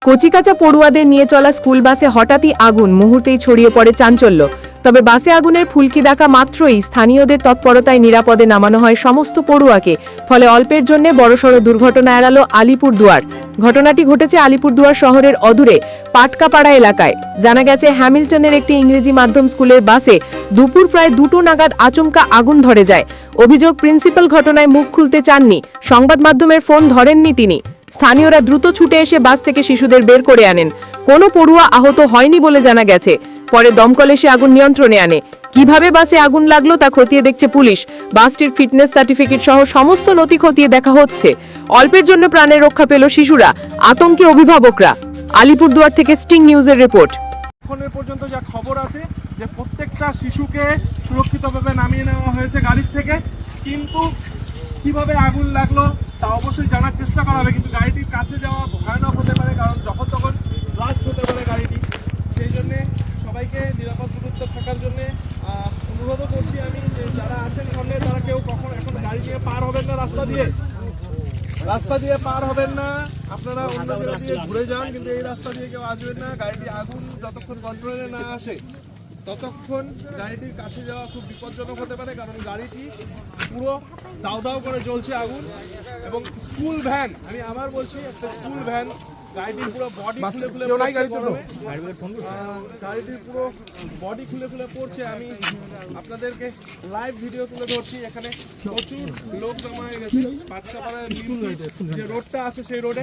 কচিকাঁচা পড়ুয়াদের নিয়ে চলা স্কুল বাসে হঠাৎই আগুন, মুহূর্তেই ছড়িয়ে পড়ে চাঞ্চল্য। তবে বাসে আগুনের ফুলকি দেখা মাত্রই স্থানীয়দের তৎপরতায় নিরাপদে নামানো হয় সমস্ত পড়ুয়াকে। ফলে অল্পের জন্য বড়সড় দুর্ঘটনা এড়ালো আলিপুরদুয়ার। ঘটনাটি ঘটেছে আলিপুরদুয়ার শহরের অদূরে পাটকাপাড়া এলাকায়। জানা গেছে, হ্যামিল্টনের একটি ইংরেজি মাধ্যম স্কুলের বাসে দুপুর প্রায় 2টো নাগাদ আচমকা আগুন ধরে যায়। অভিযোগ, প্রিন্সিপাল ঘটনায় মুখ খুলতে চাননি, সংবাদ মাধ্যমের ফোন ধরেননি তিনি। স্থানীয়রা দ্রুত ছুটে এসে বাস থেকে শিশুদের বের করে আনেন। কোনো পড়ুয়া আহত হয়নি বলে জানা গেছে। পরে দমকল এসে আগুন নিয়ন্ত্রণে আনে। কিভাবে বাসে আগুন লাগলো তা খতিয়ে দেখছে পুলিশ। বাসটির ফিটনেস সার্টিফিকেট সহ সমস্ত নথি খতিয়ে দেখা হচ্ছে। অল্পের জন্য প্রাণের রক্ষা পেল শিশুরা, আতঙ্কে অভিভাবকরা। আলিপুরদুয়ার থেকে স্টিং নিউজের রিপোর্ট। এখন পর্যন্ত যা খবর আছে যে প্রত্যেকটা শিশুকে সুরক্ষিতভাবে নামিয়ে নেওয়া হয়েছে গাড়ির থেকে, কিন্তু কিভাবে আগুন লাগলো তা অবশ্যই জানার চেষ্টা করা হবে। কিন্তু গাড়িটির কাছে যাওয়া ভয়ানক হতে পারে, কারণ যখন তখন ব্লাস্ট হতে পারে গাড়িটি। সেই জন্যে সবাইকে নিরাপদ দূরত্ব থাকার জন্যে অনুরোধও করছি আমি যে যারা আছেন সামনে তারা কেউ কখন এখন গাড়ি নিয়ে পার হবেন না, রাস্তা দিয়ে পার হবেন না, আপনারা অন্য জায়গা দিয়ে ঘুরে যান, কিন্তু এই রাস্তা দিয়ে কেউ আসবেন না। গাড়িটি আগুন যতক্ষণ কন্ট্রোলে না আসে ততক্ষণ গাড়িটির কাছে যাওয়া খুব বিপজ্জনক হতে পারে, কারণ গাড়িটি পুরো দাউ দাউ করে জ্বলছে আগুন। এবং স্কুল ভ্যান, আমি আবার বলছি, একটা স্কুল ভ্যান, গাড়িটির পুরো বডি খুলে খুলে গাড়িটির পুরো বডি খুলে খুলে পড়ছে। আমি আপনাদেরকে লাইভ ভিডিও তুলে ধরছি। এখানে প্রচুর লোক জমা হয়ে গেছে পাটকাপাড়ার যে রোডটা আছে সেই রোডে।